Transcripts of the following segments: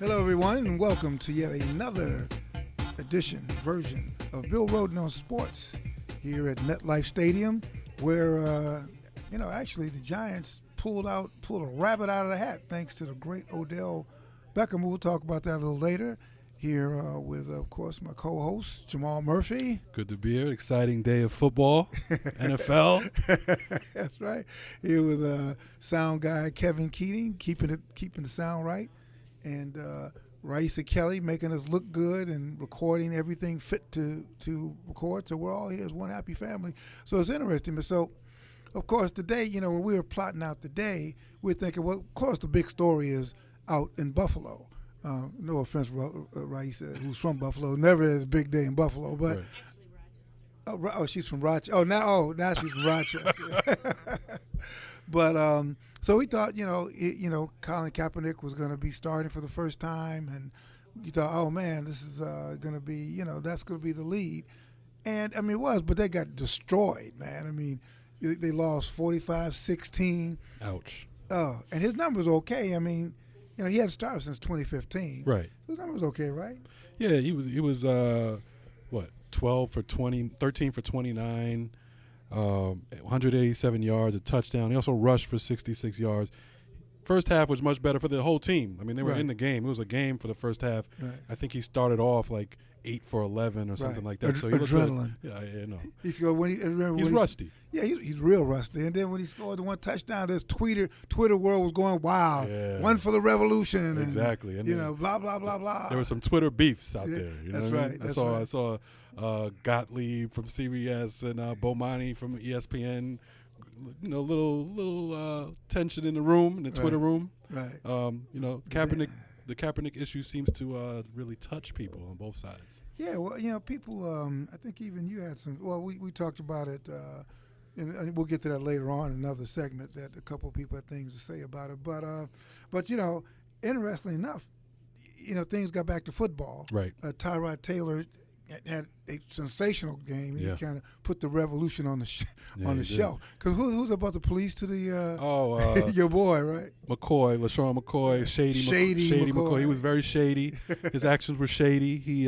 Hello, everyone, and welcome to yet another version of Bill Rhoden On Sports here at MetLife Stadium, where, actually the Giants pulled a rabbit out of the hat thanks to the great Odell Beckham. We'll talk about that a little later here with, of course, my co-host, Jamal Murphy. Good to be here. Exciting day of football, NFL. That's right. Here with sound guy Kevin Keating, keeping the sound right. And Raisa Kelly making us look good and recording everything fit to record. So we're all here as one happy family. So it's interesting. So, of course, today, when we were plotting out the day, we were thinking, well, of course, the big story is out in Buffalo. No offense, Raisa, who's from Buffalo. Never is a big day in Buffalo. But Right. she's from Rochester. Now she's from Rochester. But so we thought, Colin Kaepernick was going to be starting for the first time, and we thought, oh man, this is going to be, that's going to be the lead. And I mean, it was, but they got destroyed, man. I mean, they lost 45-16. Ouch. And his numbers were okay. I mean, he hadn't started since 2015. Right. His numbers okay, right? Yeah, he was 12 for 20, 13 for 29. 187 yards, a touchdown. He also rushed for 66 yards. First half was much better for the whole team. I mean, they were in the game. It was a game for the first half. Right. I think he started off like 8 for 11 or something like that. So he adrenaline. No. He scored He's rusty. Yeah, he's real rusty. And then when he scored the one touchdown, this Twitter world was going, wow, one for the revolution. Exactly. And, blah, blah, blah, blah. There were some Twitter beefs out there. You know that's what right. I saw Gottlieb from CBS and Bomani from ESPN. Little tension in the room, in the Twitter room. Right. Kaepernick. The Kaepernick issue seems to really touch people on both sides. Yeah, well, people. I think even you had some. Well, we talked about it, and we'll get to that later on in another segment. That a couple of people had things to say about it. But interestingly enough, things got back to football. Right. Tyrod Taylor had a sensational game. He Yeah. kind of put the revolution on the He show. Because who's about the police to the your boy, right? LaShawn McCoy, shady McCoy. He was very shady. His actions were shady. He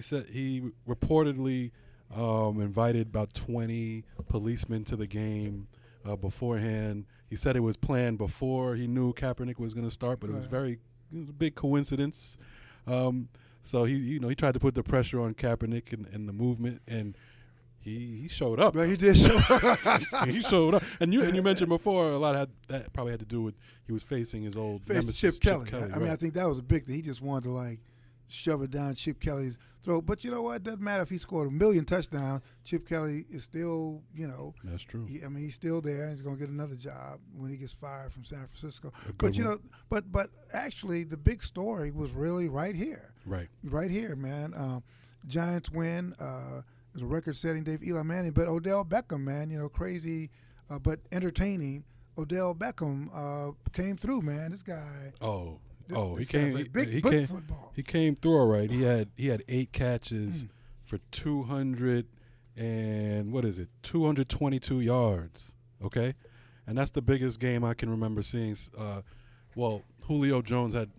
said he reportedly invited about 20 policemen to the game beforehand. He said it was planned before he knew Kaepernick was going to start, but it was a big coincidence. So he tried to put the pressure on Kaepernick and the movement, and he showed up. But he did show up. He showed up. And you mentioned before a lot of that probably had to do with he was facing his old nemesis, Chip Kelly. I mean, right. I think that was a big thing. He just wanted to shove it down Chip Kelly's throat. But you know what? It doesn't matter if he scored 1 million touchdowns. Chip Kelly is still, That's true. He's still there, and he's going to get another job when he gets fired from San Francisco. But but actually, the big story was really right here. Right here, man. Giants win. It was a record-setting day for Eli Manning, but Odell Beckham, man, crazy but entertaining. Odell Beckham came through, man. This guy. He came. Football. He came through all right. He had 8 catches for 222 yards. Okay, and that's the biggest game I can remember seeing. Julio Jones had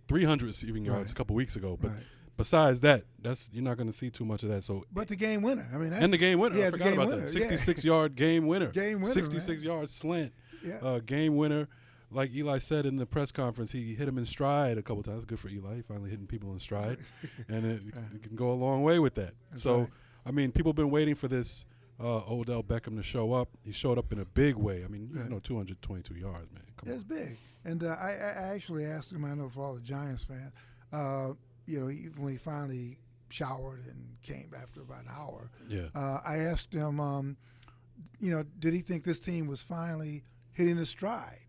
300 receiving yards a couple weeks ago, but besides that, you're not going to see too much of that. So, but the game winner. I mean, the game winner. Yeah, I forgot about that. 66-yard game winner. 66-yard slant. Yeah. Game winner. Like Eli said in the press conference, he hit him in stride a couple times. Good for Eli, finally hitting people in stride, and it can go a long way with that. I mean, people have been waiting for this Odell Beckham to show up. He showed up in a big way. I mean, 222 yards, man. Come on. It's big. And I actually asked him, I know for all the Giants fans, when he finally showered and came after about an hour, I asked him, did he think this team was finally hitting a stride?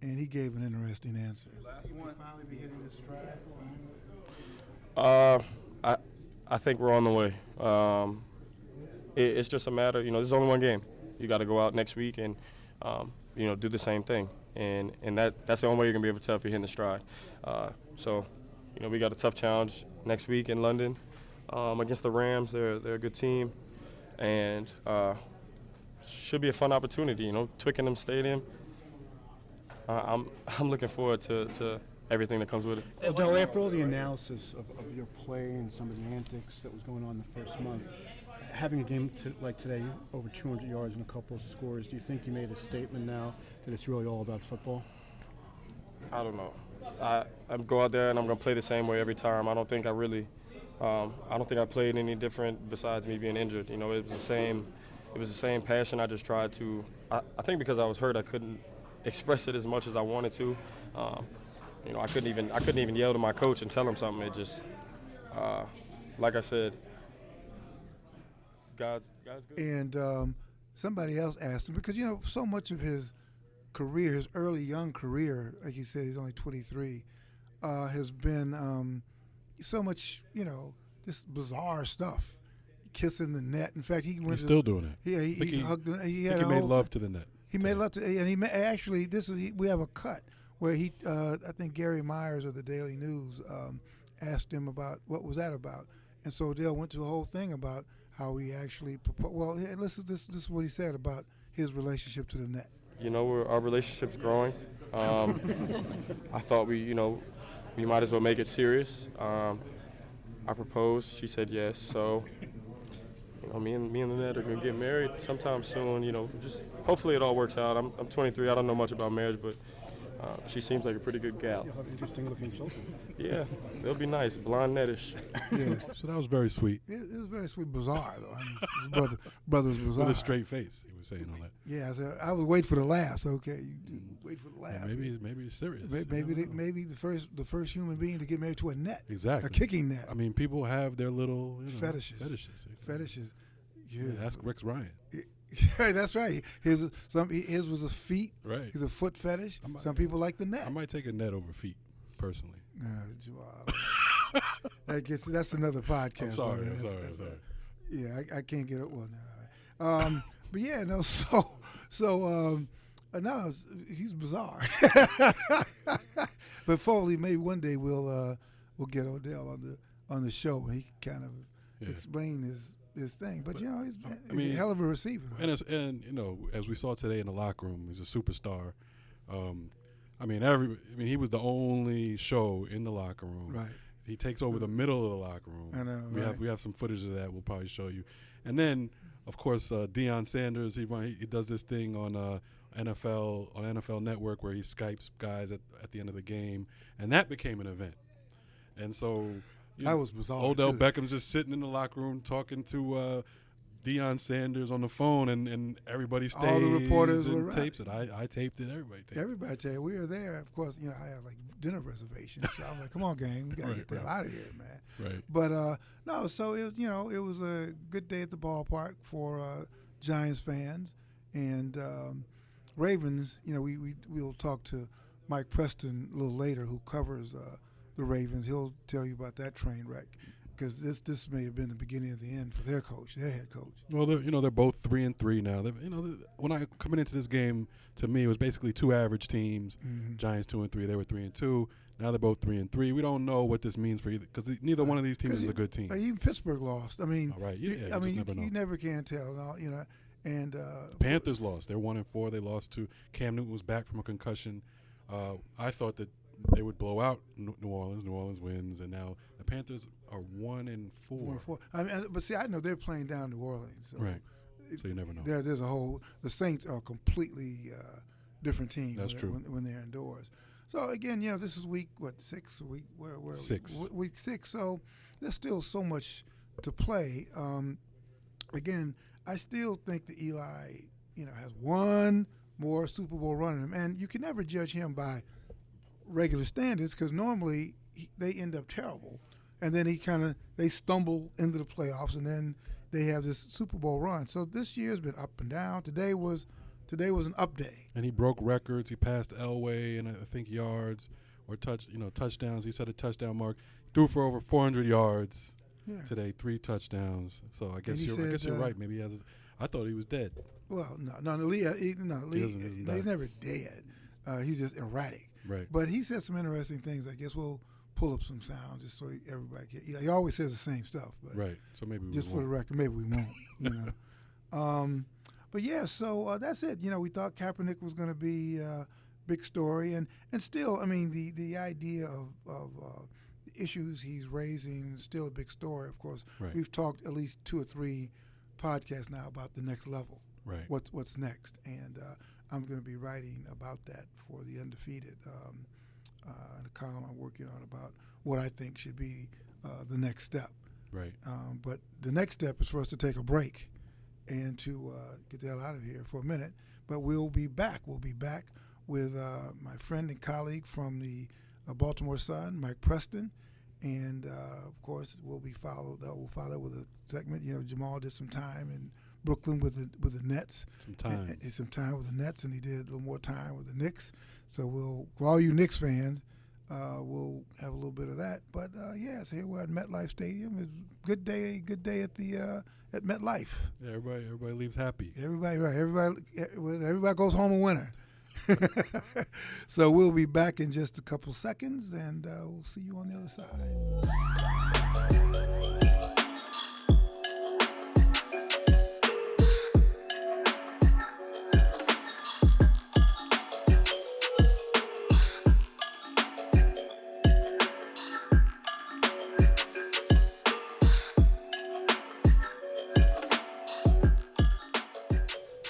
And he gave an interesting answer. You want to finally be hitting his stride? I think we're on the way. It's just a matter, this is only one game. You got to go out next week and, do the same thing. And that's the only way you're going to be able to tell if you're hitting the stride. We got a tough challenge next week in London against the Rams. They're a good team. And should be a fun opportunity, Twickenham Stadium. I'm looking forward to everything that comes with it. Odell, after all the analysis of your play and some of the antics that was going on the first month, having a game like today, over 200 yards and a couple of scores, do you think you made a statement now that it's really all about football? I don't know. I go out there and I'm going to play the same way every time. I don't think I played any different besides me being injured. You know, it was the same passion. I just tried to. I think because I was hurt, I couldn't express it as much as I wanted to. You know, I couldn't even yell to my coach and tell him something. It just, like I said, God's good. And somebody else asked him, because, you know, so much of his career, his early young career, like he said, he's only 23, has been so much, you know, just bizarre stuff. Kissing the net. In fact, he's still doing it. Yeah, he hugged. He made love to the net. He made love to, and actually, we have a cut where I think Gary Myers of the Daily News asked him about what was that about, and so Odell went to a whole thing about how he actually proposed. Well, listen, this is what he said about his relationship to the net. You know, our relationship's growing. I thought we might as well make it serious. I proposed. She said yes. So, you know, me and the net are gonna get married sometime soon. You know, just hopefully it all works out. I'm 23. I don't know much about marriage, but she seems like a pretty good gal. You'll have interesting looking children. Yeah, they'll be nice, blonde nettish. Yeah. So that was very sweet. It was very sweet, bizarre though. I mean, his brother's bizarre. With a straight face, he was saying all that. Yeah, I was waiting for the laughs. Okay, you just wait for the laughs. Yeah, maybe he's serious. Maybe the first human being to get married to a net. Exactly. A kicking net. I mean, people have their little fetishes. Fetishes. Yeah. Ask Rex Ryan. Yeah, that's right. His was a feet. Right. He's a foot fetish. Some people like the net. I might take a net over feet, personally. Jamal. That's another podcast. I'm sorry. Yeah, I can't get it. Well, no. But yeah, no. So no, he's bizarre. But hopefully, maybe one day we'll get Odell on the show and he can kind of explain his thing. But you know, he's a hell of a receiver. And you know, as we saw today in the locker room, he's a superstar. He was the only show in the locker room. Right. He takes over the middle of the locker room. I know. We have some footage of that. We'll probably show you. And then, of course, Deion Sanders. He does this thing on NFL Network where he Skypes guys at the end of the game, and that became an event. And so that was bizarre. Odell Beckham's just sitting in the locker room talking to Deion Sanders on the phone, and everybody stays. All the reporters and were tapes it. I taped it. Everybody taped it. Everybody taped it. We were there. Of course, you know, I have like dinner reservations. So I'm like, come on, gang, we gotta get the hell out of here, man. Right. But no, so it was a good day at the ballpark for Giants fans and Ravens. You know, we'll talk to Mike Preston a little later, who covers the Ravens. He'll tell you about that train wreck, because this may have been the beginning of the end for their head coach. Well, they're both 3-3 now. When I coming into this game, to me it was basically two average teams. Mm-hmm. Giants 2-3, they were 3-2. Now they're both 3-3. We don't know what this means for either, because neither one of these teams is a good team. Even Pittsburgh lost. I mean, right? You never know. You never can tell. No, you know, and Panthers lost. They're 1-4. They lost to Cam Newton was back from a concussion. I thought that they would blow out New Orleans. New Orleans wins, and now the Panthers are 1-4. 1-4. I mean, but see, I know they're playing down New Orleans. So right. So you never know. There's a whole. The Saints are a completely different team. That's true. When they're indoors. So again, you know, this is week 6? Week 6. Week 6. So there's still so much to play. Again, I still think that Eli, you know, has one more Super Bowl run in him, and you can never judge him by regular standards, because normally they end up terrible, and then they stumble into the playoffs, and then they have this Super Bowl run. So this year's been up and down. Today was an up day. And he broke records. He passed Elway in, I think, yards or touchdowns. He set a touchdown mark. Threw for over 400 yards today, 3 touchdowns. So I guess you're right. Maybe he has. I thought he was dead. Well, no, Lee, he's never dead. He's just erratic. Right. But he said some interesting things. I guess we'll pull up some sound just so everybody can. He always says the same stuff. But right. So maybe just for the record, maybe we won't. You know. But yeah, so that's it. You know, we thought Kaepernick was going to be big story, and still, I mean, the idea of the issues he's raising is still a big story. Of course, Right. we've talked at least 2 or 3 podcasts now about the next level. Right. What's next, and I'm going to be writing about that for the Undefeated, in a column I'm working on about what I think should be the next step. Right. But the next step is for us to take a break and to get the hell out of here for a minute. But we'll be back. We'll be back with my friend and colleague from the Baltimore Sun, Mike Preston, and of course we'll follow with a segment. You know, Jamal did some time in Brooklyn with the Nets. Some time with the Nets, and he did a little more time with the Knicks. So for all you Knicks fans, we'll have a little bit of that. But so here we're at MetLife Stadium. It's a good day at MetLife. Yeah, everybody leaves happy. Everybody goes home a winner. So we'll be back in just a couple seconds, and we'll see you on the other side.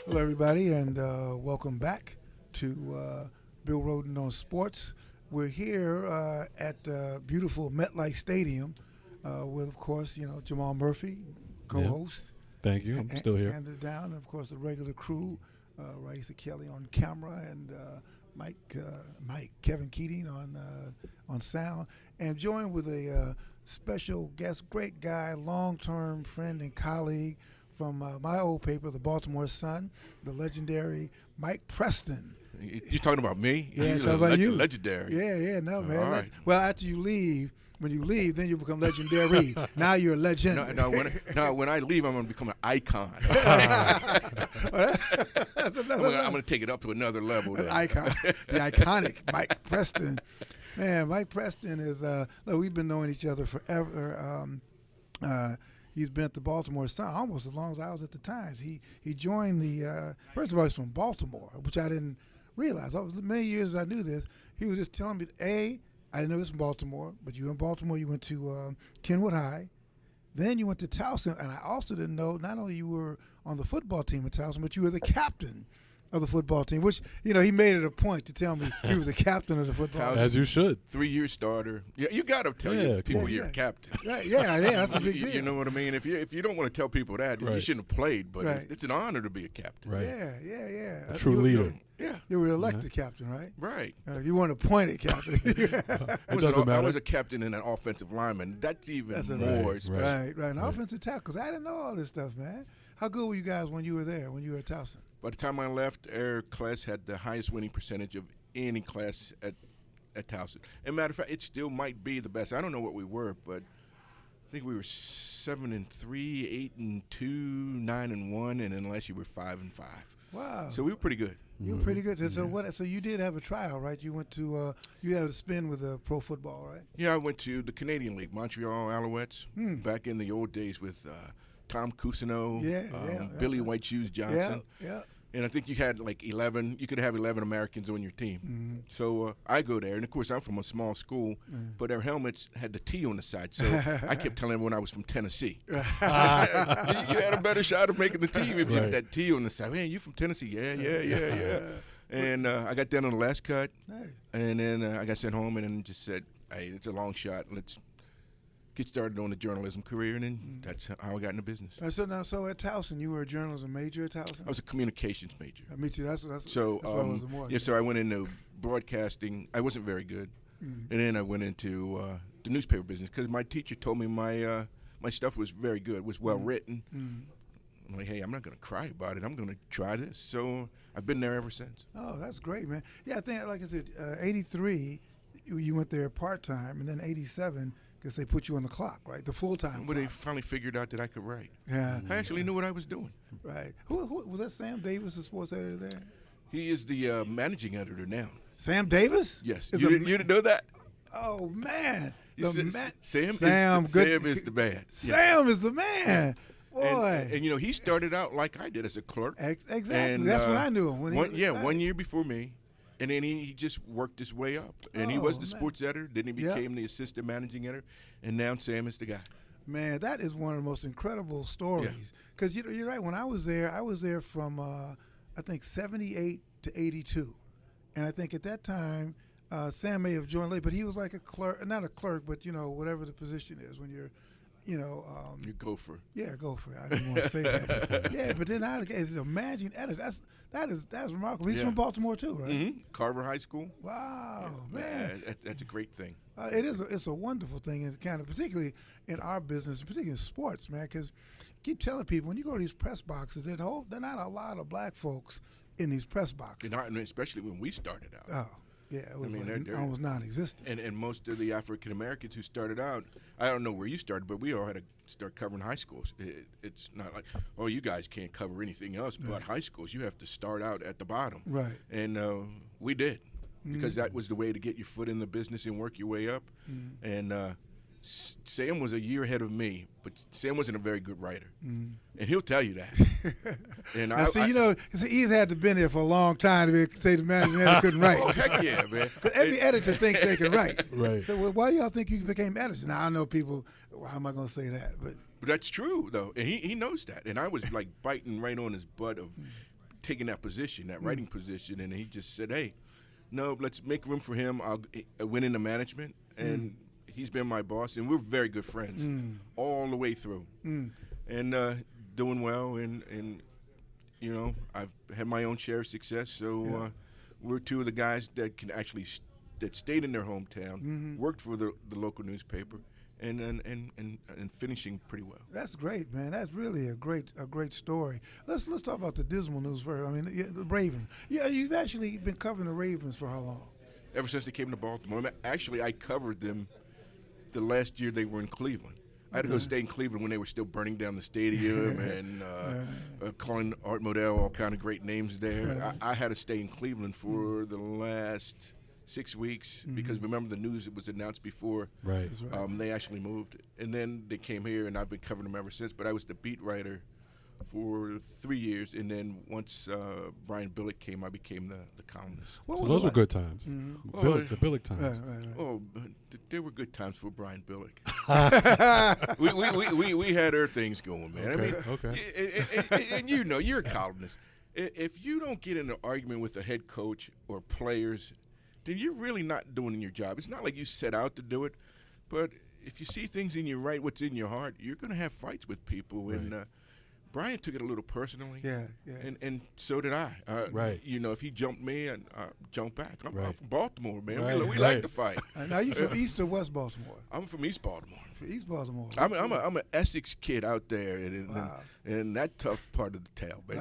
Hello, everybody, and welcome back to Bill Rhoden On Sports. We're here at beautiful MetLife Stadium with, of course, Jamal Murphy, co-host. Yeah. Thank you. I'm still here. And down, of course, the regular crew, Raisa Kelly on camera, and Kevin Keating on sound, and joined with a special guest, great guy, long-term friend and colleague from my old paper, the Baltimore Sun, the legendary Mike Preston. You're talking about me? Yeah, talking about you. Legendary. Yeah, no, man. All right. Well, after you leave, when you leave, then you become legendary. Now you're a legend. When I leave, I'm going to become an icon. I'm going to take it up to another level. An icon. The iconic Mike Preston. Man, Mike Preston is, look, we've been knowing each other forever. He's been at the Baltimore Sun almost as long as I was at the Times. He joined the first of all, he's from Baltimore, which I didn't realize. Many years I knew this. He was just telling me, I didn't know he was from Baltimore, but you were in Baltimore. You went to Kenwood High, then you went to Towson, and I also didn't know not only you were on the football team at Towson, but you were the captain of the football team, which, he made it a point to tell me he was the captain of the football team. As you should. 3-year starter. Yeah, you got to tell people you're a captain. Yeah, that's a big deal. You know what I mean? If you don't want to tell people that, you shouldn't have played, but it's an honor to be a captain. Right. Yeah. A true leader. You were elected captain, right? Right. You weren't appointed captain. I was a captain and an offensive lineman. That's more special. Right. An offensive tackle, because I didn't know all this stuff, man. How good were you guys when you were there, when you were at Towson? By the time I left, our class had the highest winning percentage of any class at Towson. As a matter of fact, it still might be the best. I don't know what we were, but I think we were 7-3, 8-2, 9-1, and unless you were 5-5. Wow! So we were pretty good. You were pretty good. So you did have a trial, right? You went to you had a spin with pro football, right? Yeah, I went to the Canadian League, Montreal Alouettes, back in the old days with Tom Cousineau, Billy White Shoes Johnson. Yeah. And I think you had like 11. You could have 11 Americans on your team. Mm-hmm. So I go there, and of course I'm from a small school, but our helmets had the T on the side. So I kept telling everyone I was from Tennessee. You had a better shot of making the team if you had that T on the side. Man, you from Tennessee? Yeah. And I got down on the last cut, and then I got sent home, and then just said, "Hey, it's a long shot. Let's get started on the journalism career," and then that's how I got into business. So at Towson, you were a journalism major at Towson? I was a communications major. Me too. That's so. That's so I went into broadcasting. I wasn't very good, and then I went into the newspaper business because my teacher told me my stuff was very good, was well written. I'm like, hey, I'm not going to cry about it. I'm going to try this. So I've been there ever since. Oh, that's great, man. Yeah, I think, like I said, 83, you went there part-time, and then 87, because they put you on the clock, right? The full-time But they finally figured out that I could write. Yeah. I actually knew what I was doing. Right. Who was that Sam Davis, the sports editor there? He is the managing editor now. Sam Davis? Yes. You didn't know that? Oh, man. Sam is the man. Sam is the man. Boy. And he started out like I did as a clerk. Exactly. And, that's when I knew him. 1 year before me. And then he just worked his way up. And he was the sports editor. Then he became the assistant managing editor. And now Sam is the guy. Man, that is one of the most incredible stories. Because you're right. When I was there from, I think, 78 to 82. And I think at that time, Sam may have joined late, but he was like a clerk, not a clerk, but, whatever the position is when you're, you gopher. Yeah, gopher. I didn't want to say that. Yeah, but then as a managing editor, that's remarkable. He's from Baltimore too, right? Mm-hmm. Carver High School. Wow, man. That's a great thing. It's a wonderful thing, and kind of particularly in our business, particularly in sports, man. Because I keep telling people when you go to these press boxes, there are not a lot of black folks in these press boxes. And especially when we started out. Oh. Yeah, it was they're almost non-existent. And most of the African Americans who started out, I don't know where you started, but we all had to start covering high schools. It's not like, oh, you guys can't cover anything else but high schools. You have to start out at the bottom. Right. And we did, because that was the way to get your foot in the business and work your way up. And Sam was a year ahead of me, but Sam wasn't a very good writer, and he'll tell you that. And now, he's had to been there for a long time to say the managing editor couldn't write. Oh, heck yeah, man! Every editor thinks they can write. Right. So why do y'all think you became editors? Now I know people. Why am I going to say that? But that's true though, and he knows that. And I was like biting right on his butt of taking that position, that writing position, and he just said, "Hey, no, let's make room for him. I'll win into management." And he's been my boss, and we're very good friends all the way through, and doing well. And I've had my own share of success. So we're two of the guys that can actually that stayed in their hometown, worked for the local newspaper, and finishing pretty well. That's great, man. That's really a great story. Let's talk about the dismal news first. I mean, the Ravens. Yeah, you've actually been covering the Ravens for how long? Ever since they came to Baltimore. Actually, I covered them the last year they were in Cleveland. I had to go stay in Cleveland when they were still burning down the stadium and calling Art Modell all kind of great names there. I had to stay in Cleveland for the last 6 weeks because remember the news it was announced before they actually moved. And then they came here, and I've been covering them ever since. But I was the beat writer for 3 years, and then once Brian Billick came, I became the columnist. So those were good times. The Billick times. Right. Oh, there were good times for Brian Billick. we had our things going, man. Okay. And you're a columnist. If you don't get in an argument with a head coach or players, then you're really not doing your job. It's not like you set out to do it, but if you see things and you write what's in your heart, you're going to have fights with people. Right. And Brian took it a little personally. Yeah. And so did I. Right. If he jumped me, and jump back. I'm from Baltimore, man. Right. We like to fight. Now you from East or West Baltimore? I'm from East Baltimore. East Baltimore. I'm an Essex kid out there, and that tough part of the town. But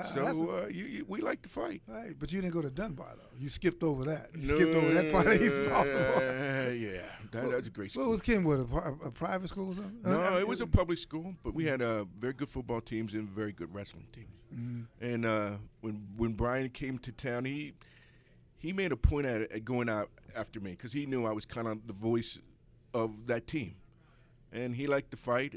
we like to fight. Right, but you didn't go to Dunbar though. You skipped over that. Skipped over that part of East Baltimore. Yeah, that's a great school. What was Kenwood? A private school or something? No, it was a public school, but we had very good football teams and very good wrestling teams. And when Brian came to town, he made a point at going out after me because he knew I was kind of the voice of that team. And he liked to fight,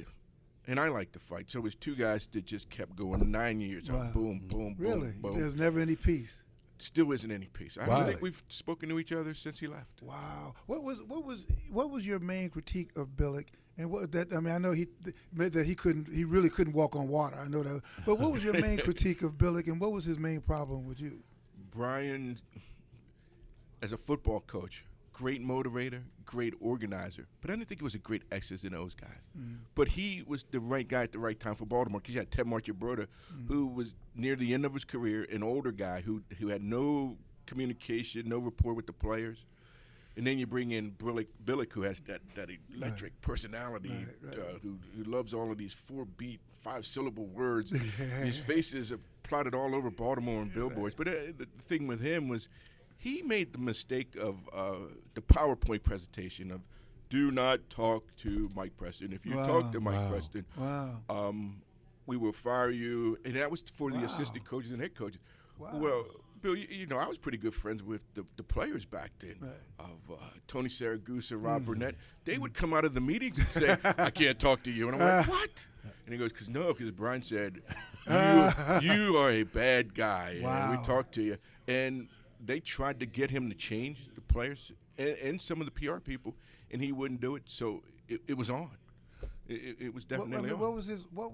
and I liked to fight. So it was two guys that just kept going 9 years. Wow. Boom, boom, really? boom, boom. There's never any peace. Still isn't any peace. I don't think we've spoken to each other since he left. Wow. What was your main critique of Billick? And I know he really couldn't walk on water. I know that. But what was your main critique of Billick, and what was his main problem with you? Brian, as a football coach, great motivator, great organizer, but I didn't think he was a great X's and O's guy. But he was the right guy at the right time for Baltimore because you had Ted Marchibroda, who was near the end of his career, an older guy who had no communication, no rapport with the players. And then you bring in Billick, who has that electric personality, who loves all of these 4-beat, 5-syllable words. His faces are plotted all over Baltimore and billboards. But the thing with him was he made the mistake of the PowerPoint presentation of do not talk to Mike Preston. If you talk to Mike Preston, we will fire you. And that was for the assistant coaches and head coaches. Wow. Well, Bill, I was pretty good friends with the players back then, of Tony Saragusa, Rob Burnett. They would come out of the meetings and say, I can't talk to you. And I'm like, what? And he goes, because Brian said, you are a bad guy. And we talked to you. And they tried to get him to change the players and some of the PR people, and he wouldn't do it. So it was on. It was definitely on. What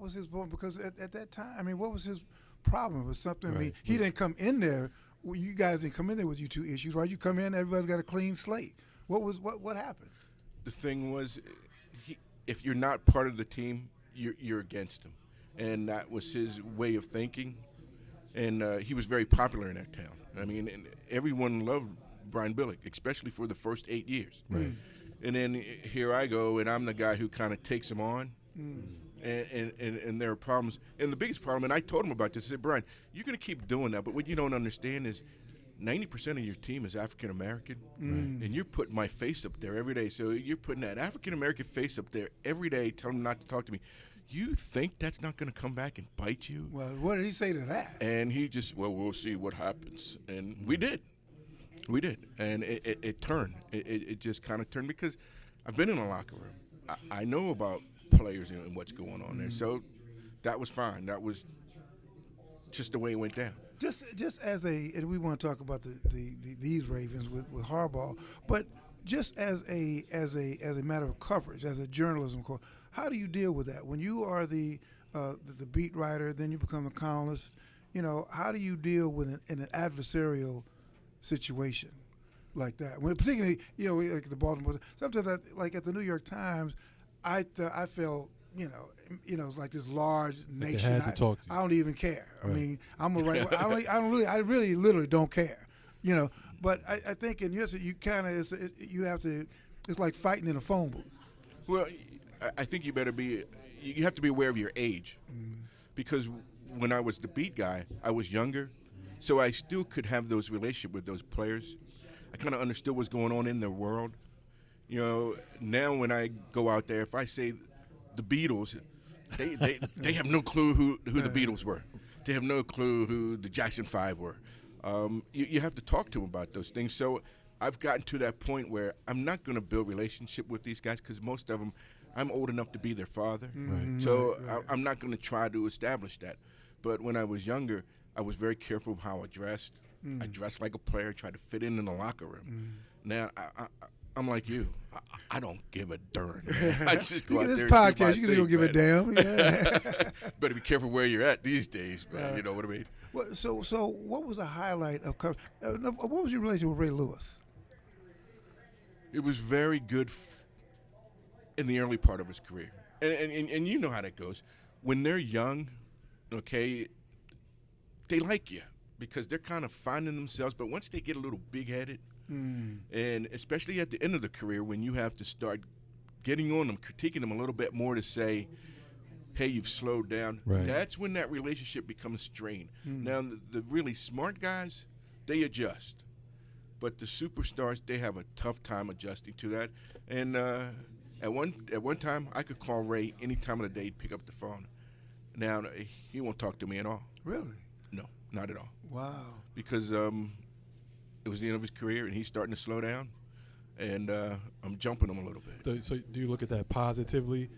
was his point? Because at that time, I mean, what was his problem? It was something. Right. I mean, he didn't come in there. Well, you guys didn't come in there with you two issues, right? You come in, everybody's got a clean slate. What happened? The thing was, if you're not part of the team, you're against him, and that was his way of thinking. And he was very popular in that town. I mean, and everyone loved Brian Billick, especially for the first 8 years. Right. And then here I go, and I'm the guy who kind of takes him on. And there are problems. And the biggest problem, and I told him about this, I said, Brian, you're going to keep doing that, but what you don't understand is 90% of your team is African-American, and you're putting my face up there every day. So you're putting that African-American face up there every day, telling them not to talk to me. You think that's not going to come back and bite you? Well, what did he say to that? And he just, we'll see what happens. And we did. We did. And it turned. It just kind of turned because I've been in a locker room. I know about players and what's going on there. So that was fine. That was just the way it went down. Just as and we want to talk about these Ravens with Harbaugh, but just as a matter of coverage, as a journalism course, how do you deal with that when you are the beat writer, then you become a columnist? You know, how do you deal with an adversarial situation like that? When particularly, you know, like the Baltimore. Sometimes, like at the New York Times, I felt, you know, it's like this large nation. Had to talk to you. I don't even care. Right. I mean, I'm a right. I really literally don't care. You know, but I think in yours you kind of you have to. It's like fighting in a phone booth. Well, I think you have to be aware of your age, because when I was the beat guy, I was younger, so I still could have those relationships with those players. I kind of understood what's going on in their world. You know, now when I go out there, if I say the Beatles, they have no clue who the Beatles were. They have no clue who the Jackson 5 were. You have to talk to them about those things. So I've gotten to that point where I'm not going to build relationship with these guys because most of them, I'm old enough to be their father. Right. So I'm not going to try to establish that. But when I was younger, I was very careful of how I dressed. I dressed like a player, tried to fit in the locker room. Now, I'm like you. I don't give a darn. I just go out this there podcast, and you don't give a damn. Yeah. Better be careful where you're at these days, man. You know what I mean? So what was the highlight of cover? What was your relationship with Ray Lewis? It was very good in the early part of his career. And you know how that goes. When they're young, okay, they like you because they're kind of finding themselves. But once they get a little big-headed, and especially at the end of the career when you have to start getting on them, critiquing them a little bit more to say, hey, you've slowed down, that's when that relationship becomes strained. Now, the really smart guys, they adjust. But the superstars, they have a tough time adjusting to that. And at one time, I could call Ray any time of the day, he'd pick up the phone. Now, he won't talk to me at all. Really? No, not at all. Wow. Because it was the end of his career, and he's starting to slow down, and I'm jumping him a little bit. So do you look at that positively,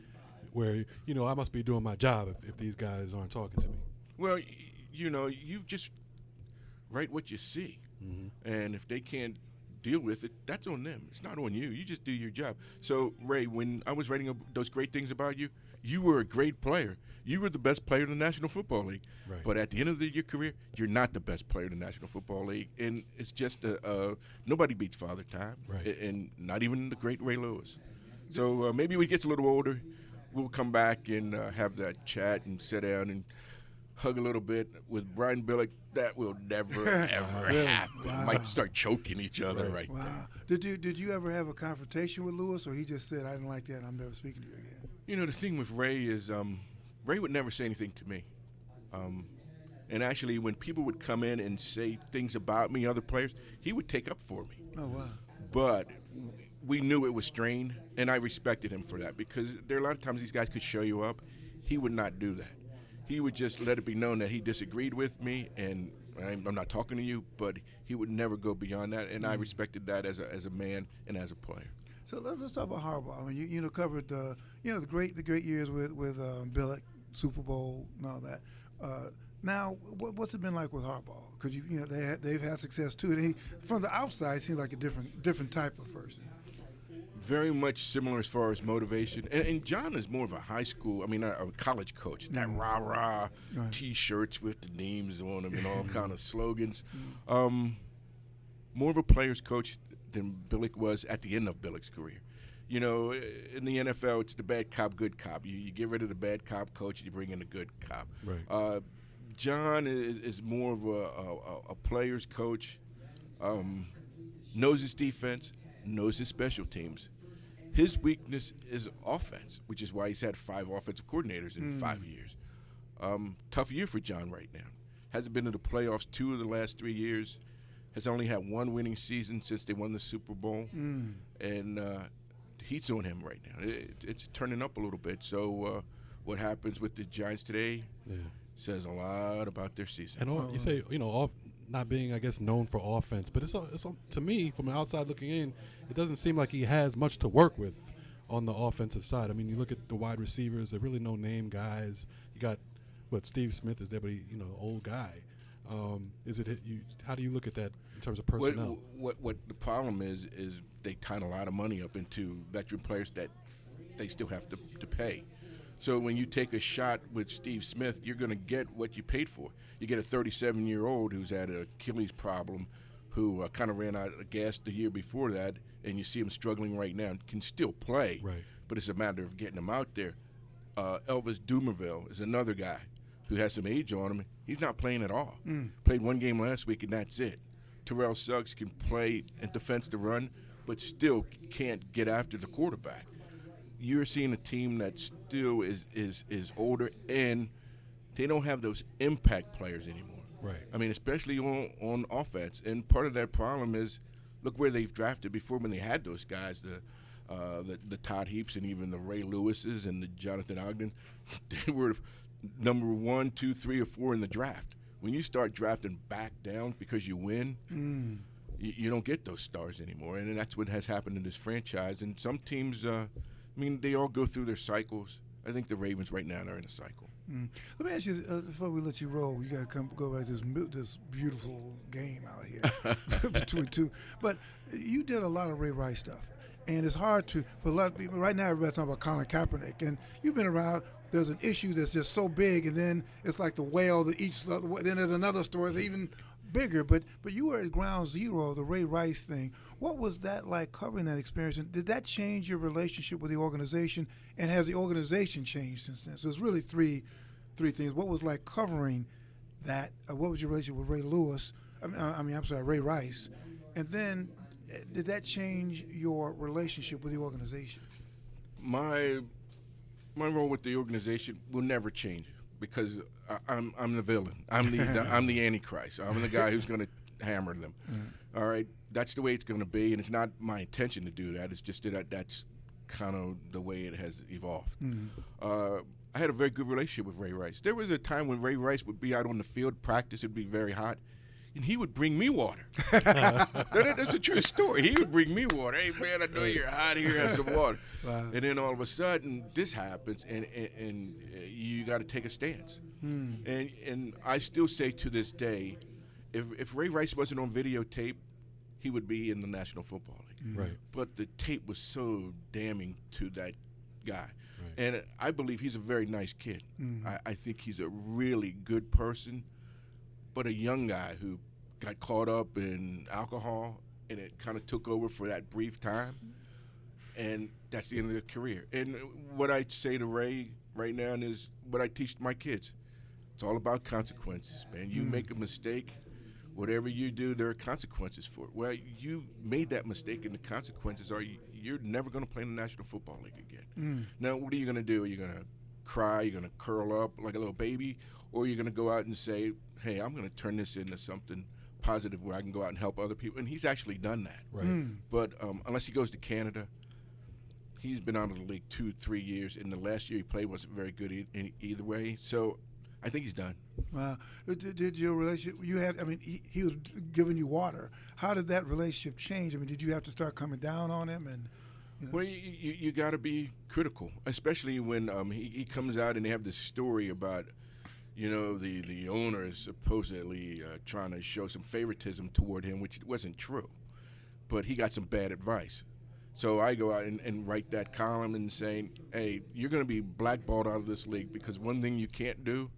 where, you know, I must be doing my job if these guys aren't talking to me? Well, you know, you just write what you see, and if they can't deal with it, that's on them. It's not on you. You just do your job. So, Ray, when I was writing those great things about you, you were a great player. You were the best player in the National Football League. Right. But at the end of your career, you're not the best player in the National Football League. And it's just nobody beats Father Time, and not even the great Ray Lewis. So maybe when he gets a little older, we'll come back and have that chat and sit down and hug a little bit. With Brian Billick, that will never, ever happen. Wow. Might start choking each other right Wow. there. Did you ever have a confrontation with Lewis, or he just said, I didn't like that and I'm never speaking to you again? You know, the thing with Ray is Ray would never say anything to me. And actually, when people would come in and say things about me, other players, he would take up for me. Oh, wow. But we knew it was strained, and I respected him for that because there are a lot of times these guys could show you up. He would not do that. He would just let it be known that he disagreed with me, and I'm not talking to you, but he would never go beyond that, and I respected that as a man and as a player. So let's talk about Harbaugh. I mean, you covered the great years with Billick, Super Bowl and all that. Now, what's it been like with Harbaugh? Because they've had success too. And from the outside, seems like a different type of person. Very much similar as far as motivation. And John is more of a a college coach. That rah-rah Right. T-shirts with the names on them and all kind of slogans. More of a player's coach than Billick was at the end of Billick's career. In the NFL, it's the bad cop, good cop. You get rid of the bad cop coach, you bring in the good cop. Right. John is more of a player's coach, knows his defense, knows his special teams. His weakness is offense, which is why he's had 5 offensive coordinators in 5 years. Tough year for John right now. Hasn't been to the playoffs 2 of the last 3 years. Has only had 1 winning season since they won the Super Bowl. And heat's on him right now. It's turning up a little bit. So what happens with the Giants today says a lot about their season. And you say, not being, I guess, known for offense, but it's to me, from the outside looking in, it doesn't seem like he has much to work with on the offensive side. I mean, you look at the wide receivers; they're really no-name guys. You got Steve Smith is there, but old guy. How do you look at that in terms of personnel? What the problem is they tie a lot of money up into veteran players that they still have to pay. So when you take a shot with Steve Smith, you're going to get what you paid for. You get a 37-year-old who's had an Achilles problem, who kind of ran out of gas the year before that, and you see him struggling right now, can still play. Right. But it's a matter of getting him out there. Elvis Dumerville is another guy who has some age on him. He's not playing at all. Played 1 game last week, and that's it. Terrell Suggs can play and defense the run, but still can't get after the quarterback. You're seeing a team that still is older, and they don't have those impact players anymore. Right. I mean, especially on offense. And part of that problem is, look where they've drafted before when they had those guys, the Todd Heaps and even the Ray Lewises and the Jonathan Ogden. They were number 1, 2, 3, or 4 in the draft. When you start drafting back down because you win, you don't get those stars anymore. And that's what has happened in this franchise. And some teams, they all go through their cycles. I think the Ravens right now are in a cycle. Let me ask you, before we let you roll, you got to go back to this beautiful game out here between two. But you did a lot of Ray Rice stuff, and it's hard for a lot of people. Right now, everybody's talking about Colin Kaepernick, and you've been around. There's an issue that's just so big, and then it's like the whale. Then there's another story that's even bigger. But you were at ground zero of the Ray Rice thing. What was that like covering that experience? And did that change your relationship with the organization? And has the organization changed since then? So it's really three things. What was like covering that? What was your relationship with Ray Rice? And then did that change your relationship with the organization? My role with the organization will never change because I'm the villain. I'm the Antichrist. I'm the guy who's going to hammer them. All right, that's the way it's going to be, and it's not my intention to do that. It's just that's kind of the way it has evolved. I had a very good relationship with Ray Rice. There was a time when Ray Rice would be out on the field, practice, it'd be very hot, and he would bring me water. That's a true story. He would bring me water. Hey, man, I know you're hot here, have some water. Wow. And then all of a sudden, this happens, and you got to take a stance. And I still say to this day, if Ray Rice wasn't on videotape, he would be in the National Football League. Right. But the tape was so damning to that guy. Right. And I believe he's a very nice kid. I think he's a really good person, but a young guy who got caught up in alcohol, and it kind of took over for that brief time, and that's the end of their career. And what I say to Ray right now is what I teach my kids. It's all about consequences, man. You make a mistake, whatever you do, there are consequences for it. Well, you made that mistake, and the consequences are you're never going to play in the National Football League again. Now, what are you going to do? Are you going to cry? You're going to curl up like a little baby? Or are you going to go out and say, hey, I'm going to turn this into something positive where I can go out and help other people? And he's actually done that. Right. But unless he goes to Canada, he's been out of the league 2-3 years, and the last year he played wasn't very good either way. So I think he's done. Wow. Did your relationship, he was giving you water. How did that relationship change? I mean, did you have to start coming down on him? And Well, you got to be critical, especially when he comes out and they have this story about, the owner is supposedly trying to show some favoritism toward him, which wasn't true. But he got some bad advice. So I go out and write that column and saying, hey, you're going to be blackballed out of this league because one thing you can't do,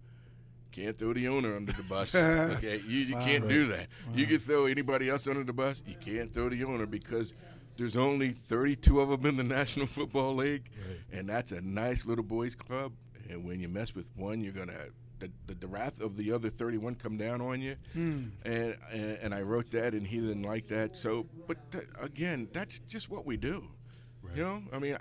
can't throw the owner under the bus. Okay, you can't do that. You can throw anybody else under the bus. You can't throw the owner because there's only 32 of them in the National Football League, and that's a nice little boys club. And when you mess with one, you're going to the wrath of the other 31 come down on you. And I wrote that, and he didn't like that. So, but again, that's just what we do. Right. I mean,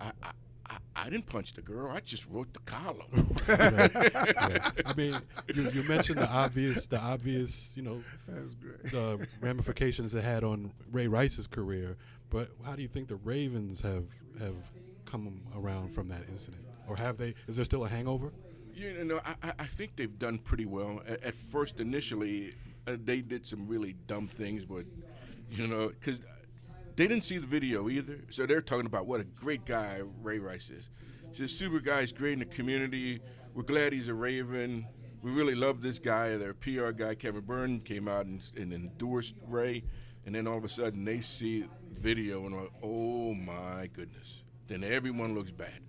I didn't punch the girl. I just wrote the column. I mean, you mentioned the obvious, that's great. The ramifications it had on Ray Rice's career. But how do you think the Ravens have come around from that incident, or have they? Is there still a hangover? I think they've done pretty well. At first, initially, they did some really dumb things, but because they didn't see the video either, so they're talking about what a great guy Ray Rice is. He's a super guy. He's great in the community. We're glad he's a Raven. We really love this guy. Their PR guy, Kevin Byrne, came out and endorsed Ray, and then all of a sudden they see video and like, oh my goodness. Then everyone looks bad.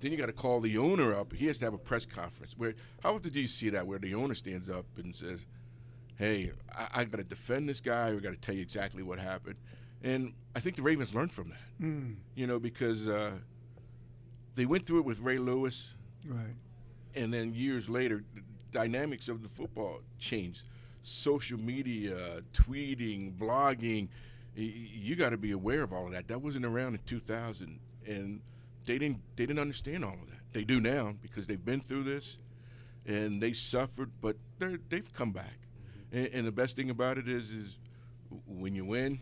Then you got to call the owner up. He has to have a press conference. How often do you see that where the owner stands up and says, hey, I got to defend this guy. We got to tell you exactly what happened. And I think the Ravens learned from that, because they went through it with Ray Lewis. Right. And then years later, the dynamics of the football changed. Social media, tweeting, blogging, you got to be aware of all of that. That wasn't around in 2000. And they didn't understand all of that. They do now because they've been through this, and they suffered, but they've come back. And the best thing about it is when you win,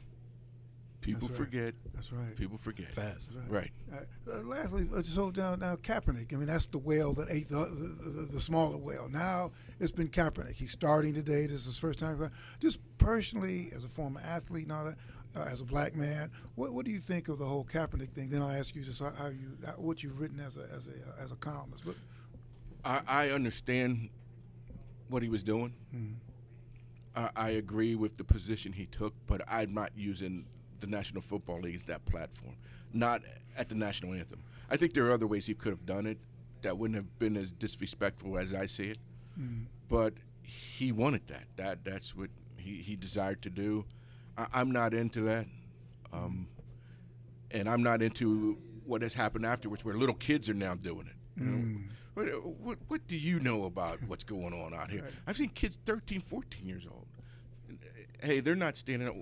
people forget. That's right. People forget fast. Right. Lastly, so now Kaepernick. I mean, that's the whale that ate the smaller whale. Now it's been Kaepernick. He's starting today. This is his first time. Just personally, as a former athlete and all that. As a black man, what do you think of the whole Kaepernick thing? Then I'll ask you just what you've written as a columnist. But I understand what he was doing. I agree with the position he took, but I'm not using the National Football League as that platform. Not at the National Anthem. I think there are other ways he could have done it that wouldn't have been as disrespectful as I see it. But he wanted that. That's what he desired to do. I'm not into that, and I'm not into what has happened afterwards, where little kids are now doing it. What do you know about what's going on out here? Right. I've seen kids 13, 14 years old. Hey, they're not standing up.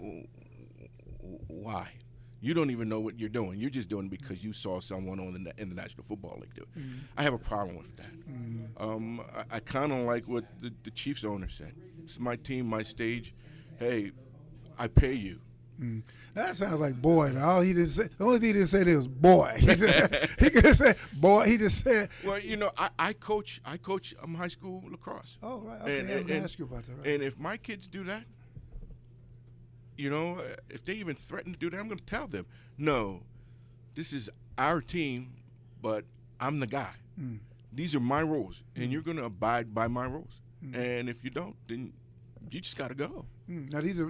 Why? You don't even know what you're doing. You're just doing it because you saw someone in the National Football League do it. I have a problem with that. I kind of like what the Chiefs owner said. It's my team, my stage. Hey, I pay you. That sounds like boy. All he didn't say, the only thing he didn't say there was boy. He could have said boy. He just said. Well, I coach high school lacrosse. Oh, right. Okay, I was going to ask you about that. Right. And if my kids do that, if they even threaten to do that, I'm going to tell them, no, this is our team, but I'm the guy. These are my rules, and you're going to abide by my rules. And if you don't, then you just got to go. Now these are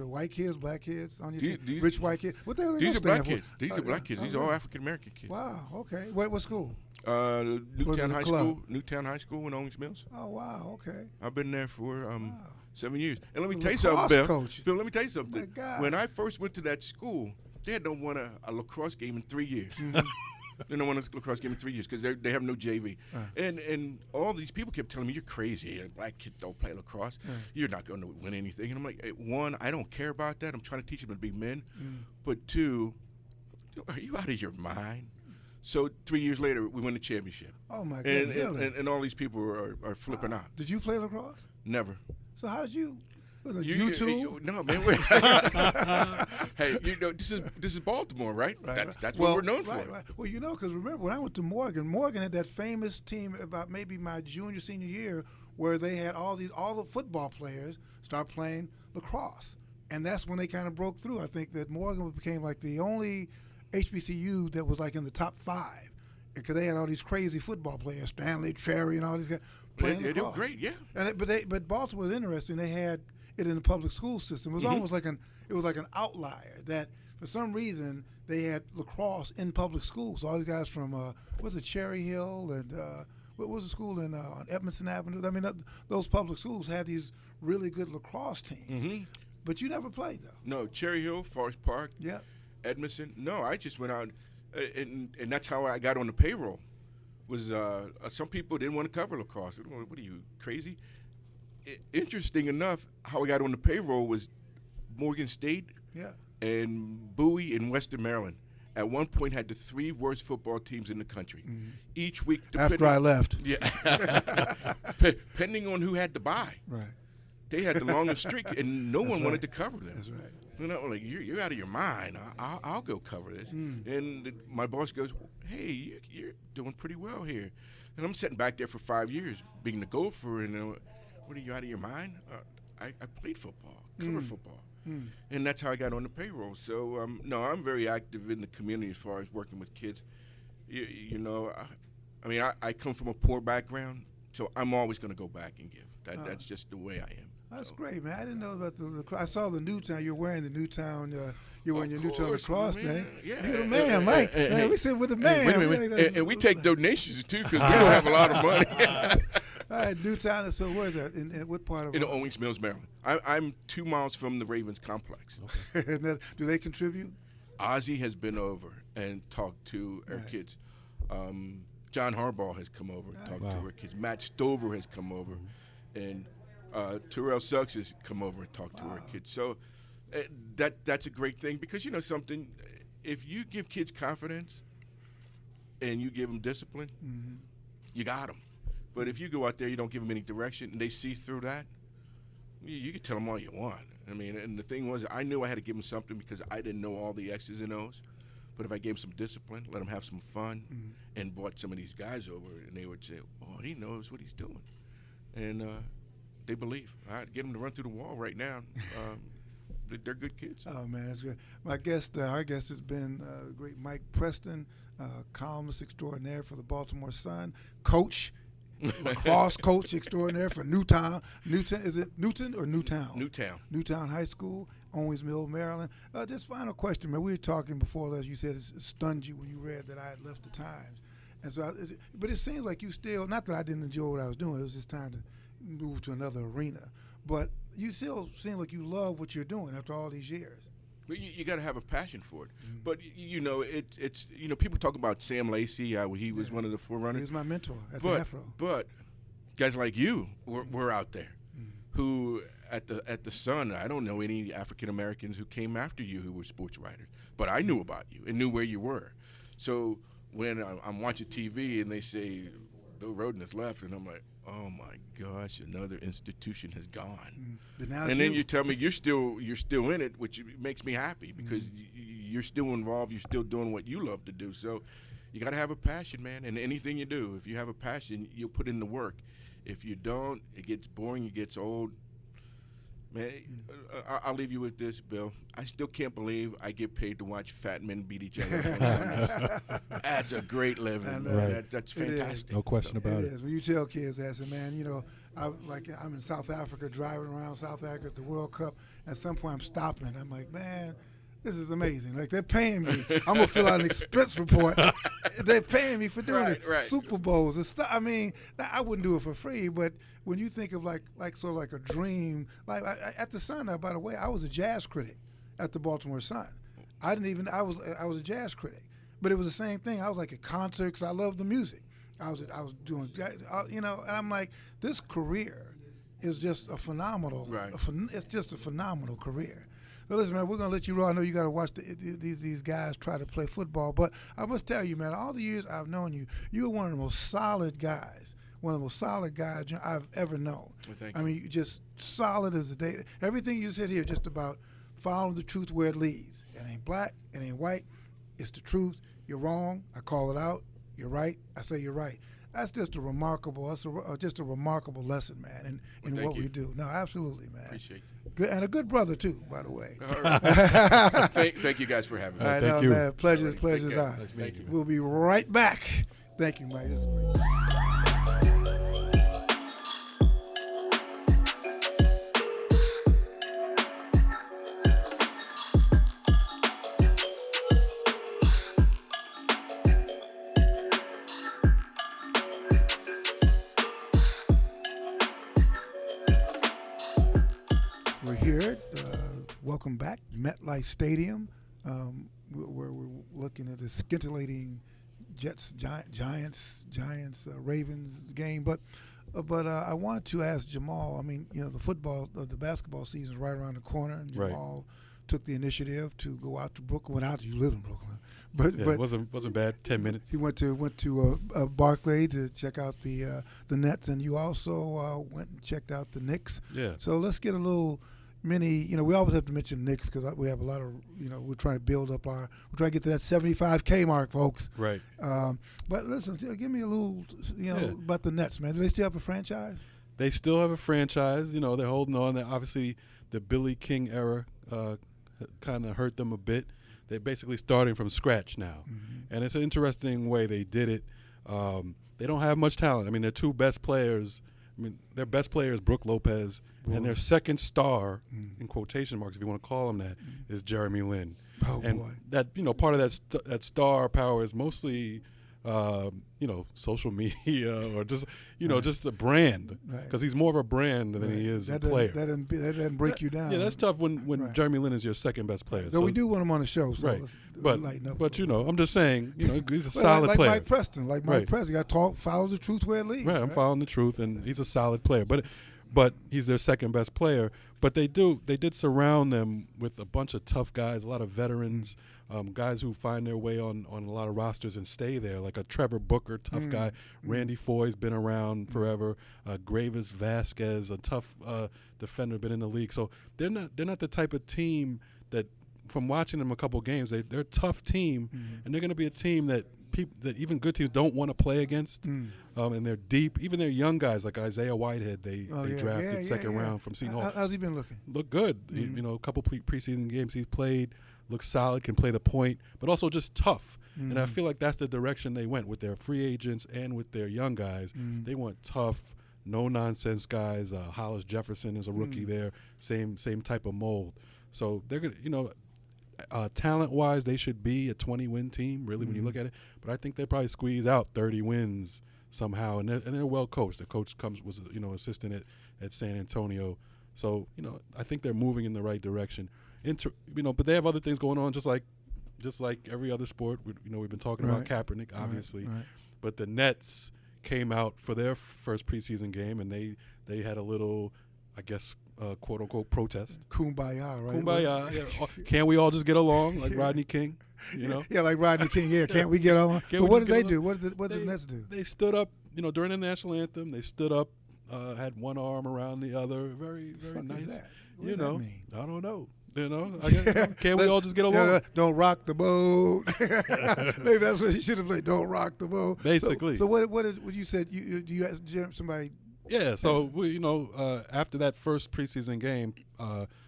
white kids, black kids on your team? Rich white kids. What the hell? These are black kids. These are black kids. These are all African American kids. Wow. Okay. What school? Newtown High School. Newtown High School in Owings Mills. Oh wow. Okay. I've been there for 7 years. And let me tell you something, Bill. Coach. Bill, let me tell you something. My God. When I first went to that school, they had not won a lacrosse game in 3 years. They don't want a lacrosse game in 3 years because they have no JV. And all these people kept telling me, you're crazy. Black kids don't play lacrosse. You're not going to win anything. And I'm like, one, I don't care about that. I'm trying to teach them to be men. But two, are you out of your mind? So 3 years later, we win the championship. Oh, my God. And all these people are flipping out. Did you play lacrosse? Never. So how did you? Was it YouTube? No, man. Hey, this is Baltimore, right? That's what we're known for. Right. Well, because remember when I went to Morgan had that famous team about maybe my senior year where they had all the football players start playing lacrosse, and that's when they kind of broke through. I think that Morgan became like the only HBCU that was like in the top 5. because they had all these crazy football players, Stanley, Cherry, and all these guys playing They lacrosse. do great, yeah. But Baltimore was interesting. They had it in the public school system. It was almost like an outlier that for some reason they had lacrosse in public schools. All these guys from Cherry Hill and what was the school on Edmondson Avenue? I mean, those public schools had these really good lacrosse teams. But you never played though. No, Cherry Hill, Forest Park, Yeah. Edmondson. No, I just went out, and that's how I got on the payroll. Was some people didn't want to cover lacrosse. What are you, crazy? Interesting enough, how I got on the payroll was Morgan State Yeah. and Bowie in Western Maryland. At one point, had the 3 worst football teams in the country. Each week, After I left. yeah, depending on who had to buy. Right. They had the longest streak, and no one wanted to cover them. That's right. You know, like you're out of your mind. I'll go cover this. And my boss goes, "Hey, you're doing pretty well here." And I'm sitting back there for 5 years, being the gopher, and what are you, out of your mind? I played football, covered football, and that's how I got on the payroll. So no, I'm very active in the community as far as working with kids. You know, I come from a poor background, so I'm always going to go back and give. That's just the way I am. That's great, man. I didn't know about the. I saw the Newtown. You're wearing the Newtown. You're wearing your Newtown lacrosse thing. Yeah, You're the man, Mike. Man, we sit with the man. Wait a minute, and we take donations too because we don't have a lot of money. All right, Newtown. So where is that? In what part of? In Owings Mills, Maryland. I'm 2 miles from the Ravens complex. Do they contribute? Ozzie has been over and talked to our kids. John Harbaugh has come over and talked to our kids. Matt Stover has come over, and Terrell Suggs has come over and talked to our kids. So that's a great thing because, you know something, if you give kids confidence and you give them discipline, you got them. But if you go out there, you don't give them any direction, and they see through that, you can tell them all you want. I mean, and the thing was, I knew I had to give them something because I didn't know all the X's and O's. But if I gave them some discipline, let them have some fun, and brought some of these guys over, and they would say, "Oh, he knows what he's doing," and they believe. I get them to run through the wall right now. They're good kids. Oh man, that's great. My guest, our guest has been the great Mike Preston, columnist extraordinaire for the Baltimore Sun, coach, lacrosse coach extraordinaire for Newtown. Is it Newton or Newtown? Newtown. Newtown High School, Owings Mills, Maryland. Just final question, man. We were talking before, as you said, it stunned you when you read that I had left the Times, and so. But it seems like you still, not that I didn't enjoy what I was doing. It was just time to move to another arena. But you still seem like you love what you're doing after all these years. But you got to have a passion for it. But you know, it's people talk about Sam Lacey. He was one of the forerunners. He was my mentor at the Afro. But guys like you were out there, who at the Sun. I don't know any African Americans who came after you who were sports writers, but I knew about you and knew where you were. So when I'm watching TV and they say Bill Rhoden has left, and I'm like, oh my gosh, another institution has gone. And then you tell me you're still in it, which makes me happy because you're still involved. You're still doing what you love to do. So you got to have a passion, man. And anything you do, if you have a passion, you'll put in the work. If you don't, it gets boring. It gets old. Man, I'll leave you with this, Bill. I still can't believe I get paid to watch fat men beat each other on Sundays. That's a great living. Right. That's fantastic. No question about it. It is. When you tell kids that, say, man, I'm in South Africa, driving around South Africa at the World Cup. At some point, I'm stopping. I'm like, man, this is amazing. Like, they're paying me. I'm going to fill out an expense report. They're paying me for doing it. Right. Super Bowls and stuff. I mean, I wouldn't do it for free, but when you think of like sort of like a dream, like at the Sun, by the way, I was a jazz critic at the Baltimore Sun. I was a jazz critic, but it was the same thing. I was like at concerts. I loved the music. I was doing, and I'm like, this career is just a phenomenal. Right. It's just a phenomenal career. So listen, man, we're gonna let you roll. I know you got to watch these guys try to play football, but I must tell you, man, all the years I've known you, you are one of the most solid guys. One of the most solid guys I've ever known. Well, thank you. I mean, you're just solid as the day. Everything you said here is just about following the truth where it leads. It ain't black, it ain't white. It's the truth. You're wrong. I call it out. You're right. I say you're right. That's just a remarkable. Just a remarkable lesson, man, in what we do. No, absolutely, man. Appreciate it. Good, and a good brother too, by the way. All right. Thank you guys for having me. All right, Thank you. Man, pleasure's Take care. ours. Nice meeting you. We'll be right back Thank you, Mike. This is great. We're here. Welcome back, MetLife Stadium. We're looking at a scintillating Giants, Ravens game. But I want to ask Jamal. I mean, the basketball season is right around the corner, and Jamal took the initiative to go out to Brooklyn. You live in Brooklyn, but it wasn't bad. 10 minutes. He went to Barclay to check out the Nets, and you also went and checked out the Knicks. Yeah. So let's get a little mini. We always have to mention Knicks because we have a lot of. We're trying to build up we're trying to get to that 75K mark, folks. Right. But listen, give me a little, about the Nets, man. Do they still have a franchise? They still have a franchise. They're holding on. Obviously, the Billy King era kind of hurt them a bit. They're basically starting from scratch now, and it's an interesting way they did it. They don't have much talent. I mean, their two best players. Their best player is Brook Lopez, and their second star, in quotation marks, if you want to call him that, is Jeremy Lin. Oh, and boy. That part of that star power is mostly social media or just just a brand, because he's more of a brand than he is a player. That doesn't break you down. Yeah, that's tough when Jeremy Lin is your second best player. So we do want him on the show, so right. Let's lighten up. But I'm just saying, he's a solid player. Mike Preston, Mike Preston, got to follow the truth where it leads. Right, I'm following the truth, and he's a solid player. But he's their second best player. But they did surround them with a bunch of tough guys, a lot of veterans, guys who find their way on a lot of rosters and stay there, like a Trevor Booker, tough guy. Randy Foy's been around forever. Gravis Vasquez, a tough defender, been in the league. So they're not the type of team that, from watching them a couple games, they're a tough team, and they're going to be a team that even good teams don't want to play against, and they're deep. Even their young guys like Isaiah Whitehead, they drafted second round from Seton Hall. How's he been looking? Look good. A couple preseason games he's played. Looks solid, can play the point, but also just tough. And I feel like that's the direction they went with their free agents and with their young guys. They want tough, no nonsense guys. Hollis Jefferson is a rookie there, same type of mold. So they're gonna, talent-wise, they should be a 20-win team, really, when you look at it. But I think they probably squeeze out 30 wins somehow, and they're well coached. The coach was assistant at San Antonio, so I think they're moving in the right direction. But they have other things going on, just like every other sport. We've been talking about Kaepernick, obviously, right. But the Nets came out for their first preseason game, and they had a little, I guess, quote unquote protest. Kumbaya, right? Kumbaya. Yeah. Can't we all just get along like Rodney King? Yeah, like Rodney King. Yeah, can't we get along? But what did they do? What did the Nets do? They stood up. During the national anthem, they stood up, had one arm around the other. Very, very nice. Is that? What does that mean? I don't know. I guess, can't we all just get along? Don't rock the boat. Maybe that's what you should have played. Don't rock the boat. Basically. So what you said? You asked somebody. Yeah. So after that first preseason game,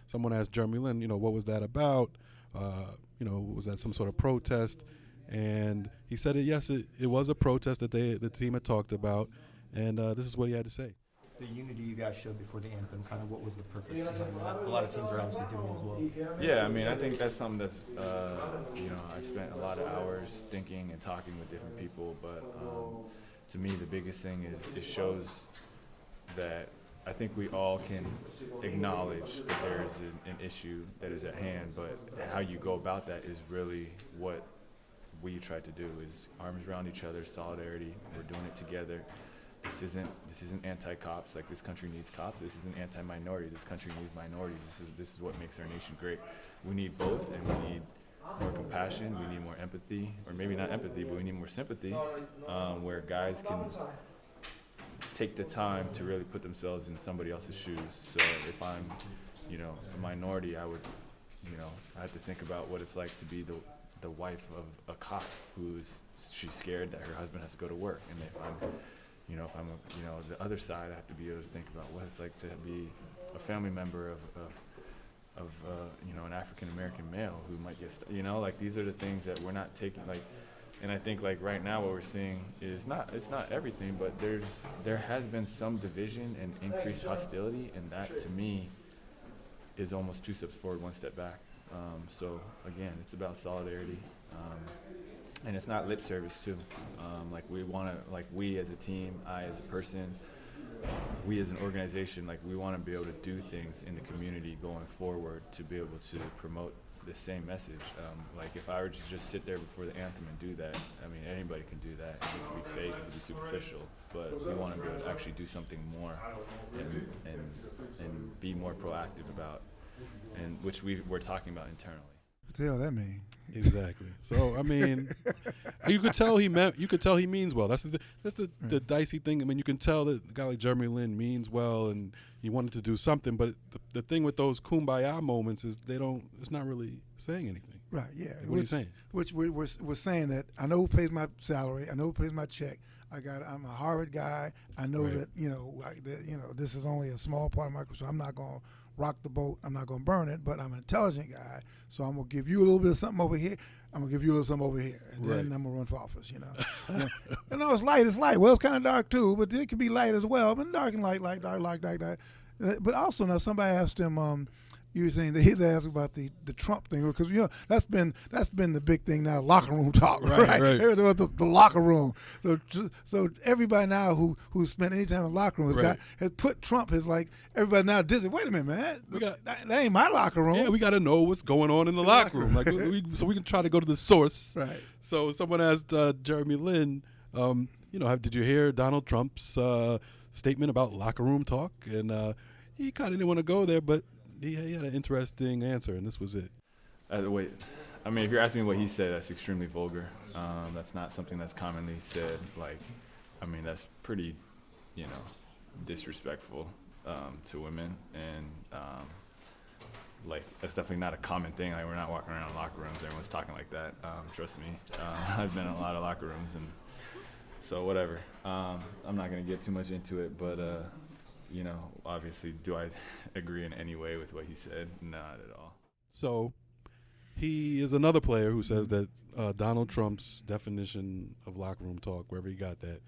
someone asked Jeremy Lin, what was that about? Was that some sort of protest? And he said, yes, it was a protest that the team had talked about, and this is what he had to say. The unity you guys showed before the anthem, kind of what was the purpose behind that? A lot of teams are obviously doing it as well. Yeah, I mean, I think that's something that's, I've spent a lot of hours thinking and talking with different people, but to me the biggest thing is it shows that I think we all can acknowledge that there is an issue that is at hand, but how you go about that is really what we try to do, is arms around each other, solidarity, we're doing it together. This isn't anti-cops. Like, this country needs cops. This isn't anti-minorities. This country needs minorities. This is what makes our nation great. We need both, and we need more compassion. We need more empathy, or maybe not empathy, but we need more sympathy, where guys can take the time to really put themselves in somebody else's shoes. So if I'm, a minority, I would, I have to think about what it's like to be the wife of a cop she's scared that her husband has to go to work, and if I'm the other side, I have to be able to think about what it's like to be a family member of an African American male who might get, these are the things that we're not taking, And I think like right now what we're seeing is it's not everything, but there has been some division and increased hostility, and that to me is almost 2 steps forward, 1 step back. So again, it's about solidarity, and it's not lip service too. Like we as a team, I as a person, we as an organization, like we want to be able to do things in the community going forward to be able to promote the same message. Like if I were to just sit there before the anthem and do that, I mean anybody can do that. It could be fake, it could be superficial, but we want to be able to actually do something more and be more proactive about, and which we're talking about internally. What the hell that mean? Exactly. So I mean, you could tell he means well. That's the dicey thing. I mean, you can tell that a guy like Jeremy Lin means well, and he wanted to do something. But the thing with those kumbaya moments is it's not really saying anything. Right. Yeah. What are you saying? Which we're saying that I know who pays my salary. I know who pays my check. I'm a Harvard guy. I know that this is only a small part of my career, so I'm not going to rock the boat. I'm not going to burn it, but I'm an intelligent guy, so I'm going to give you a little bit of something over here. I'm going to give you a little something over here, and then I'm going to run for office, It's light. Well, it's kind of dark, too, but it can be light as well, but dark and light, dark. But also, now, somebody asked him, you were saying that he's asked about the Trump thing, because that's been the big thing now, locker room talk, right? Everything about the locker room. So everybody now who spent any time in the locker room has put Trump as like everybody now dizzy. Wait a minute, man, that ain't my locker room. Yeah, we got to know what's going on in the locker room, like so we can try to go to the source. Right. So someone asked Jeremy Lin, did you hear Donald Trump's statement about locker room talk? And he kind of didn't want to go there, but he had an interesting answer, and this was it. Wait, I mean, if you're asking me what he said, that's extremely vulgar. That's not something that's commonly said. Like, I mean, that's pretty, disrespectful to women, and that's definitely not a common thing. Like, we're not walking around in locker rooms. Everyone's talking like that. Trust me. I've been in a lot of locker rooms, and so whatever. I'm not gonna get too much into it, but. Obviously, do I agree in any way with what he said? Not at all. So he is another player who says that Donald Trump's definition of locker room talk, wherever he got that,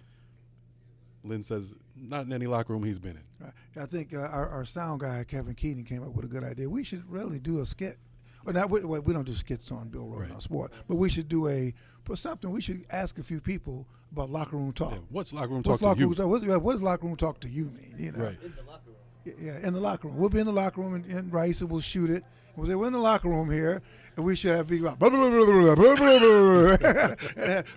Lin says not in any locker room he's been in. Right. I think our sound guy, Kevin Keating, came up with a good idea. We should really do a skit. Well, now, we don't do skits on Bill Rhoden On Sports, but we should do something. We should ask a few people about locker room talk. Yeah, what's locker room talk to you? What does locker room talk to you mean? Right. In the locker room. Yeah, in the locker room. We'll be in the locker room, and Raisa will shoot it. And we'll say, we're in the locker room here, and we should have big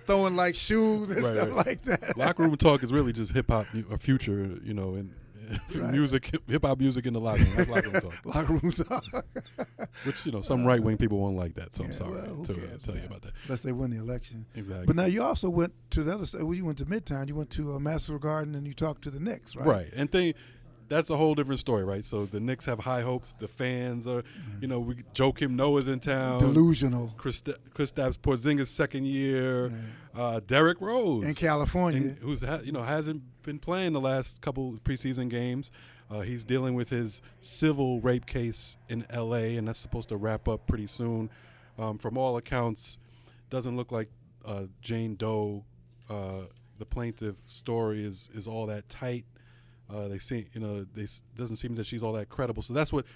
throwing like shoes and stuff like that. Locker room talk is really just hip hop, a future, and music, hip hop music in the locker room. That's locker room talk. Locker room talk. Which some right wing people won't like that. So I'm sorry to tell you about that. Unless they win the election. Exactly. But now you also went to the other side. You went to Midtown. You went to Madison Garden and you talked to the Knicks, right? Right. And that's a whole different story, right? So the Knicks have high hopes. The fans are, we Joakim Noah's in town. Delusional. Kristaps Porzingis' second year. Derrick Rose in California, who's hasn't been playing the last couple preseason games. He's dealing with his civil rape case in L.A., and that's supposed to wrap up pretty soon. From all accounts, doesn't look like Jane Doe, the plaintiff, story is all that tight. They see, doesn't seem that she's all that credible. So that's what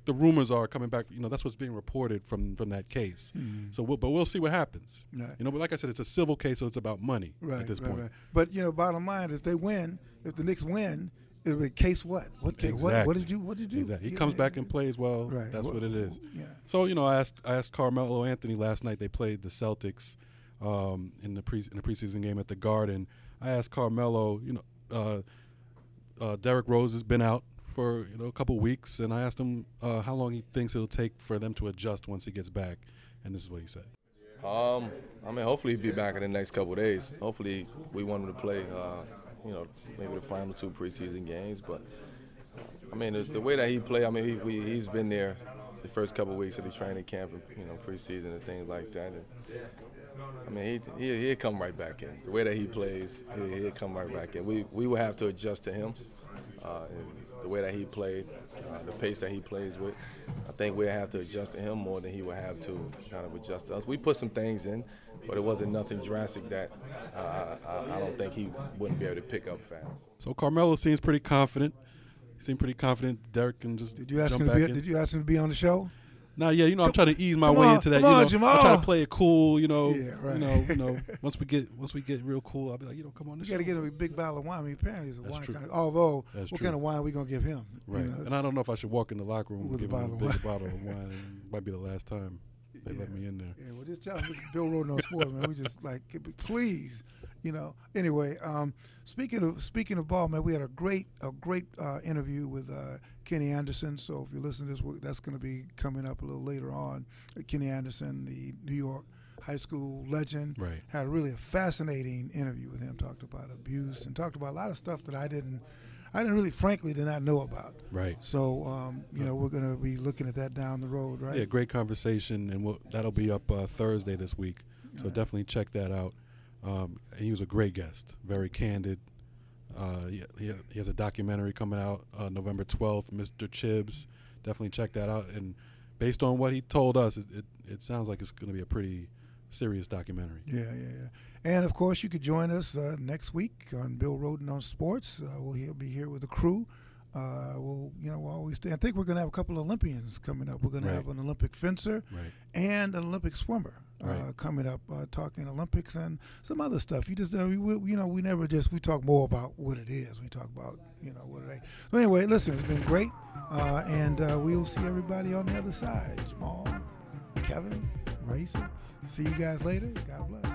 the rumors are coming back. That's what's being reported from that case. Mm-hmm. So, but we'll see what happens. Right. But like I said, it's a civil case, so it's about money at this point. Right. But bottom line, if the Knicks win, it'll be case what? What case? Exactly. What did you do? Exactly. He comes back and plays well. Right. That's what it is. Yeah. So I asked Carmelo Anthony last night. They played the Celtics in the preseason game at the Garden. I asked Carmelo, Derrick Rose has been out for a couple weeks, and I asked him how long he thinks it'll take for them to adjust once he gets back, and this is what he said. Hopefully he'll be back in the next couple of days. Hopefully we want him to play, maybe the final 2 preseason games. But the way that he played, he's been there the first couple of weeks of the training camp, and preseason and things like that. And, he'll come right back in. The way that he plays, he'll come right back in. We will have to adjust to him. the way that he played, the pace that he plays with. I think we'll have to adjust to him more than he will have to kind of adjust to us. We put some things in, but it wasn't nothing drastic that I don't think he wouldn't be able to pick up fast. So Carmelo seems pretty confident. He seemed pretty confident Derrick can just Did you ask jump him back to in. Did you ask him to be on the show? Nah, yeah, I'm trying to ease my Come way on, into that. come on, I Jamal. try to play it cool, Yeah, right. Once we get real cool, I'll be like, come on the You show. got to get him a big bottle of wine. I mean, apparently it's a That's wine true. kind of, although, That's what true. kind of wine are we going to give him? Right. And I don't know if I should walk in the locker room With and a give him a bottle of big wine. bottle of wine. It might be the last time they let me in there. Yeah, well, just tell him this is Bill Rhoden On Sports, man. We just please, Anyway, speaking of ball, man, we had a great interview with Kenny Anderson. So if you listen to this, that's going to be coming up a little later on. Kenny Anderson, the New York high school legend, Right. had really a fascinating interview with him. Talked about abuse and talked about a lot of stuff that I didn't really, frankly, did not know about. Right. So, we're going to be looking at that down the road, right? Yeah, great conversation, and that'll be up Thursday this week. So definitely check that out. And he was a great guest, very candid. He has a documentary coming out November 12th, Mr. Chibbs. Definitely check that out. And based on what he told us, it sounds like it's going to be a pretty serious documentary. Yeah. And, of course, you could join us next week on Bill Rhoden On Sports. He'll be here with the crew. We'll always I think we're going to have a couple of Olympians coming up. We're going to have an Olympic fencer and an Olympic swimmer coming up, talking Olympics and some other stuff. You just we talk more about what it is. We talk about what it ain't. So anyway, listen, it's been great, and we will see everybody on the other side. Jamal, Kevin, Raisa. See you guys later. God bless.